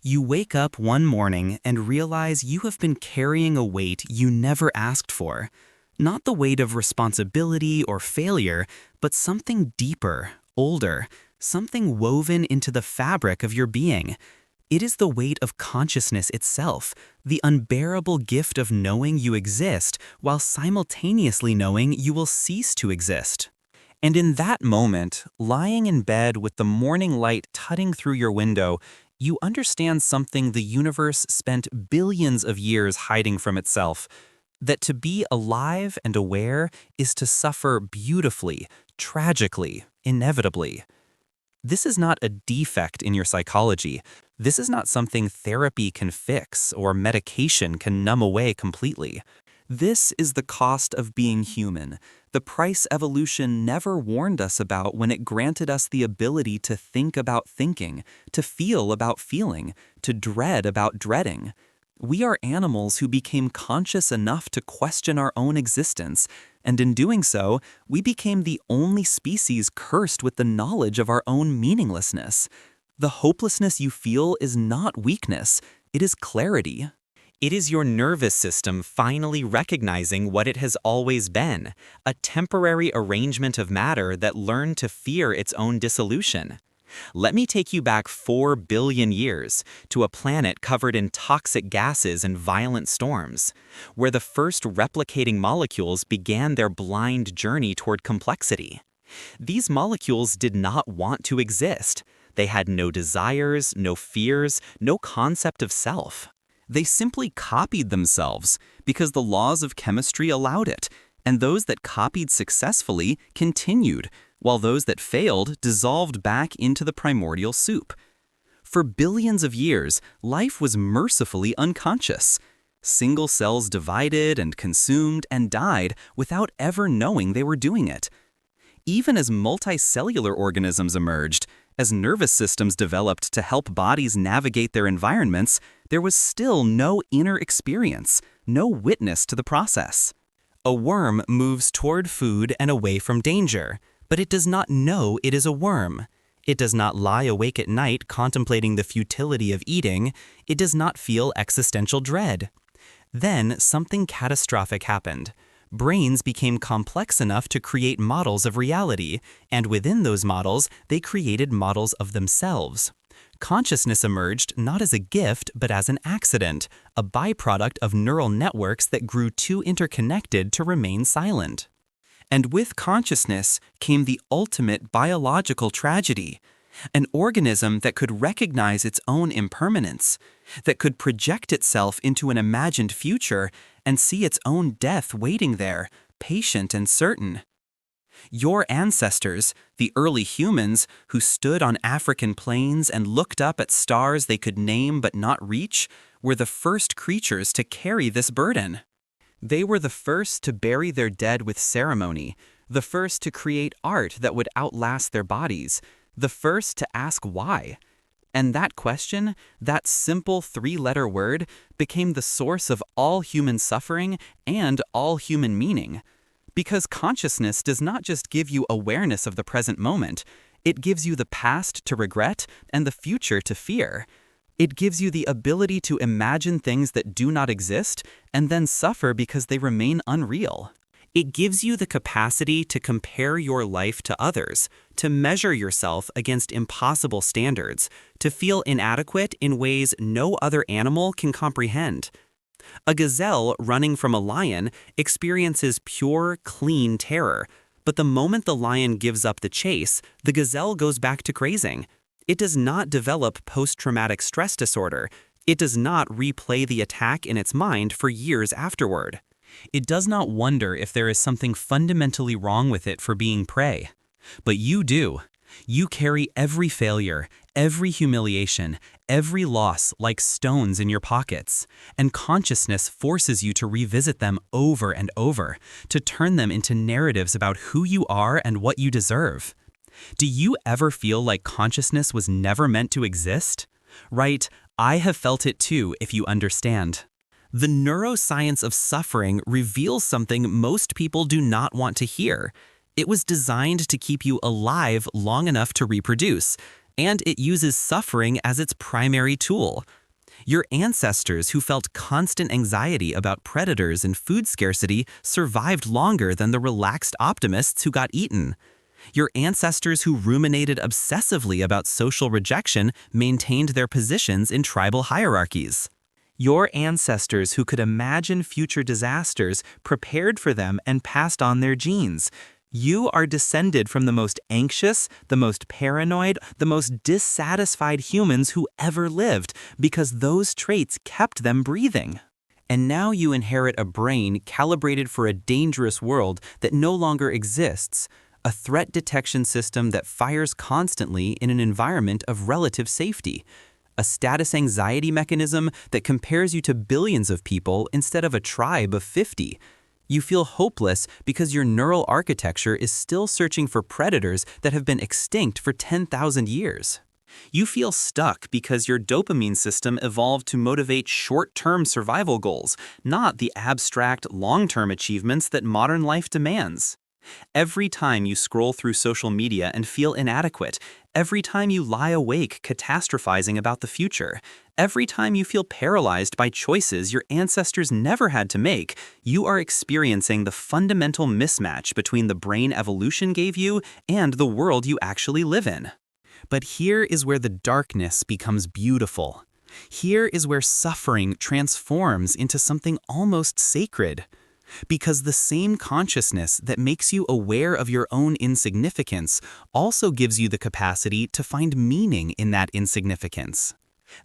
You wake up one morning and realize you have been carrying a weight you never asked for. Not the weight of responsibility or failure, but something deeper, older, something woven into the fabric of your being. It is the weight of consciousness itself, the unbearable gift of knowing you exist while simultaneously knowing you will cease to exist. And in that moment, lying in bed with the morning light tutting through your window, you understand something the universe spent billions of years hiding from itself. That to be alive and aware is to suffer beautifully, tragically, inevitably. This is not a defect in your psychology. This is not something therapy can fix or medication can numb away completely. This is the cost of being human, the price evolution never warned us about when it granted us the ability to think about thinking, to feel about feeling, to dread about dreading. We are animals who became conscious enough to question our own existence, and in doing so, we became the only species cursed with the knowledge of our own meaninglessness. The hopelessness you feel is not weakness, it is clarity. It is your nervous system finally recognizing what it has always been, a temporary arrangement of matter that learned to fear its own dissolution. Let me take you back 4 billion years to a planet covered in toxic gases and violent storms, where the first replicating molecules began their blind journey toward complexity. These molecules did not want to exist. They had no desires, no fears, no concept of self. They simply copied themselves because the laws of chemistry allowed it, and those that copied successfully continued, while those that failed dissolved back into the primordial soup. For billions of years, life was mercifully unconscious. Single cells divided and consumed and died without ever knowing they were doing it. Even as multicellular organisms emerged, as nervous systems developed to help bodies navigate their environments, there was still no inner experience, no witness to the process. A worm moves toward food and away from danger, but it does not know it is a worm. It does not lie awake at night contemplating the futility of eating. It does not feel existential dread. Then something catastrophic happened. Brains became complex enough to create models of reality, and within those models, they created models of themselves. Consciousness emerged not as a gift, but as an accident, a byproduct of neural networks that grew too interconnected to remain silent. And with consciousness came the ultimate biological tragedy. An organism that could recognize its own impermanence, that could project itself into an imagined future and see its own death waiting there, patient and certain. Your ancestors, the early humans who stood on African plains and looked up at stars they could name but not reach, were the first creatures to carry this burden. They were the first to bury their dead with ceremony, the first to create art that would outlast their bodies, the first to ask why. And that question, that simple 3-letter word, became the source of all human suffering and all human meaning. Because consciousness does not just give you awareness of the present moment, it gives you the past to regret and the future to fear. It gives you the ability to imagine things that do not exist and then suffer because they remain unreal. It gives you the capacity to compare your life to others, to measure yourself against impossible standards, to feel inadequate in ways no other animal can comprehend. A gazelle running from a lion experiences pure, clean terror, but the moment the lion gives up the chase, the gazelle goes back to grazing. It does not develop post-traumatic stress disorder. It does not replay the attack in its mind for years afterward. It does not wonder if there is something fundamentally wrong with it for being prey. But you do. You carry every failure, every humiliation, every loss like stones in your pockets, and consciousness forces you to revisit them over and over, to turn them into narratives about who you are and what you deserve. Do you ever feel like consciousness was never meant to exist? Right, I have felt it too, if you understand. The neuroscience of suffering reveals something most people do not want to hear. It was designed to keep you alive long enough to reproduce, And it uses suffering as its primary tool. Your ancestors who felt constant anxiety about predators and food scarcity survived longer than the relaxed optimists who got eaten. Your ancestors who ruminated obsessively about social rejection maintained their positions in tribal hierarchies. Your ancestors who could imagine future disasters prepared for them and passed on their genes. You are descended from the most anxious, the most paranoid, the most dissatisfied humans who ever lived because those traits kept them breathing. And now you inherit a brain calibrated for a dangerous world that no longer exists, a threat detection system that fires constantly in an environment of relative safety, a status anxiety mechanism that compares you to billions of people instead of a tribe of 50. You feel hopeless because your neural architecture is still searching for predators that have been extinct for 10,000 years. You feel stuck because your dopamine system evolved to motivate short-term survival goals, not the abstract, long-term achievements that modern life demands. Every time you scroll through social media and feel inadequate, every time you lie awake catastrophizing about the future, every time you feel paralyzed by choices your ancestors never had to make, you are experiencing the fundamental mismatch between the brain evolution gave you and the world you actually live in. But here is where the darkness becomes beautiful. Here is where suffering transforms into something almost sacred. Because the same consciousness that makes you aware of your own insignificance also gives you the capacity to find meaning in that insignificance.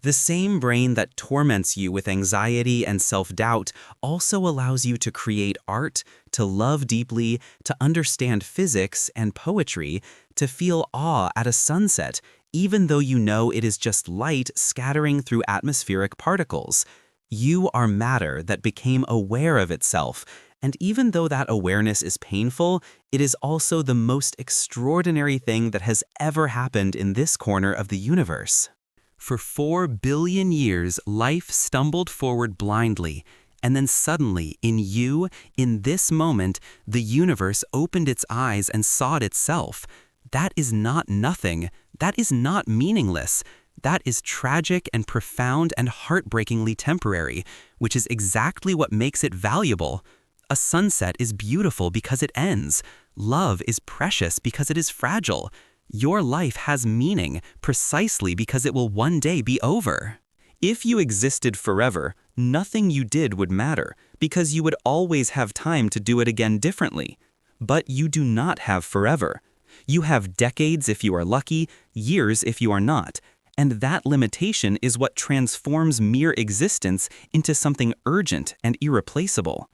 The same brain that torments you with anxiety and self-doubt also allows you to create art, to love deeply, to understand physics and poetry, to feel awe at a sunset, even though you know it is just light scattering through atmospheric particles. You are matter that became aware of itself, and even though that awareness is painful, it is also the most extraordinary thing that has ever happened in this corner of the universe. For 4 billion years, life stumbled forward blindly, and then suddenly, in you, in this moment, the universe opened its eyes and saw it itself. That is not nothing. That is not meaningless. That is tragic and profound and heartbreakingly temporary, which is exactly what makes it valuable. A sunset is beautiful because it ends. Love is precious because it is fragile. Your life has meaning precisely because it will one day be over. If you existed forever, nothing you did would matter because you would always have time to do it again differently. But you do not have forever. You have decades if you are lucky, years if you are not. And that limitation is what transforms mere existence into something urgent and irreplaceable.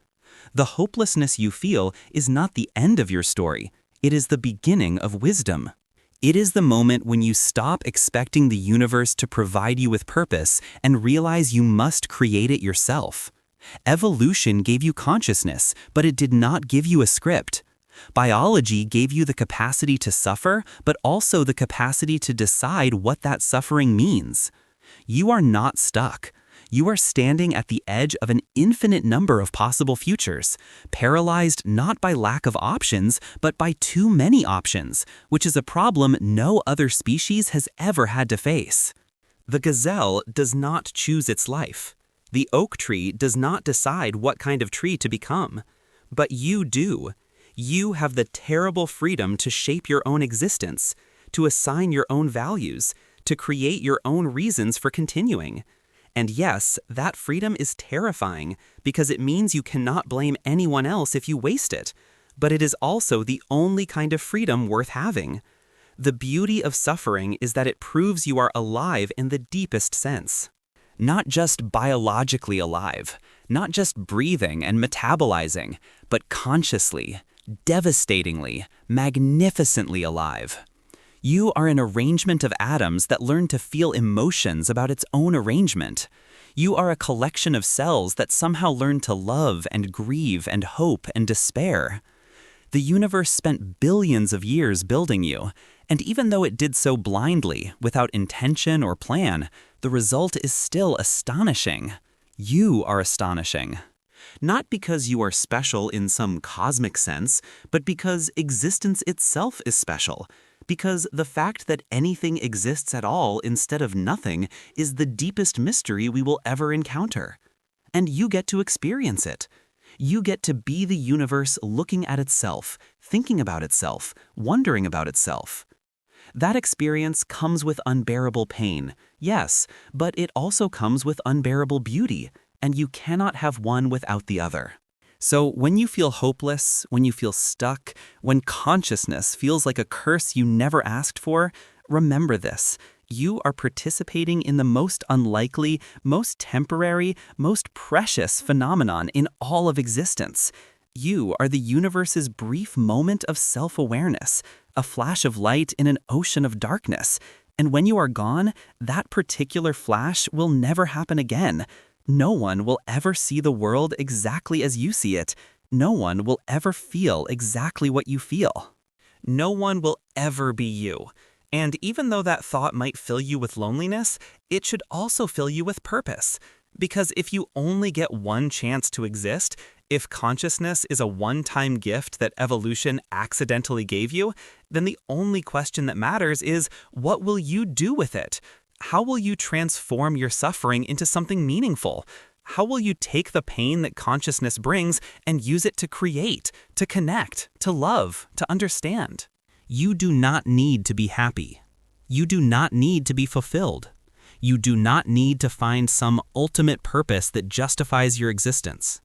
The hopelessness you feel is not the end of your story. It is the beginning of wisdom. It is the moment when you stop expecting the universe to provide you with purpose and realize you must create it yourself. Evolution gave you consciousness, but it did not give you a script. Biology gave you the capacity to suffer, but also the capacity to decide what that suffering means. You are not stuck. You are standing at the edge of an infinite number of possible futures, paralyzed not by lack of options, but by too many options, which is a problem no other species has ever had to face. The gazelle does not choose its life. The oak tree does not decide what kind of tree to become. But you do. You have the terrible freedom to shape your own existence, to assign your own values, to create your own reasons for continuing. And yes, that freedom is terrifying because it means you cannot blame anyone else if you waste it. But it is also the only kind of freedom worth having. The beauty of suffering is that it proves you are alive in the deepest sense. Not just biologically alive, not just breathing and metabolizing, but consciously, devastatingly, magnificently alive. You are an arrangement of atoms that learn to feel emotions about its own arrangement. You are a collection of cells that somehow learn to love and grieve and hope and despair. The universe spent billions of years building you, and even though it did so blindly, without intention or plan, the result is still astonishing. You are astonishing. Not because you are special in some cosmic sense, but because existence itself is special. Because the fact that anything exists at all instead of nothing is the deepest mystery we will ever encounter. And you get to experience it. You get to be the universe looking at itself, thinking about itself, wondering about itself. That experience comes with unbearable pain, yes, but it also comes with unbearable beauty, and you cannot have one without the other. So when you feel hopeless, when you feel stuck, when consciousness feels like a curse you never asked for, remember this. You are participating in the most unlikely, most temporary, most precious phenomenon in all of existence. You are the universe's brief moment of self-awareness, a flash of light in an ocean of darkness. And when you are gone, that particular flash will never happen again. No one will ever see the world exactly as you see it. No one will ever feel exactly what you feel. No one will ever be you. And even though that thought might fill you with loneliness, it should also fill you with purpose. Because if you only get one chance to exist, if consciousness is a one-time gift that evolution accidentally gave you, then the only question that matters is, what will you do with it? How will you transform your suffering into something meaningful? How will you take the pain that consciousness brings and use it to create, to connect, to love, to understand? You do not need to be happy. You do not need to be fulfilled. You do not need to find some ultimate purpose that justifies your existence.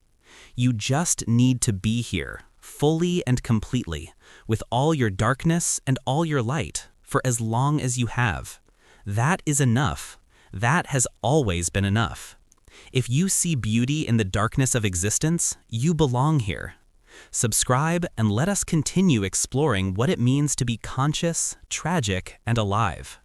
You just need to be here, fully and completely, with all your darkness and all your light, for as long as you have. That is enough. That has always been enough. If you see beauty in the darkness of existence, you belong here. Subscribe and let us continue exploring what it means to be conscious, tragic, and alive.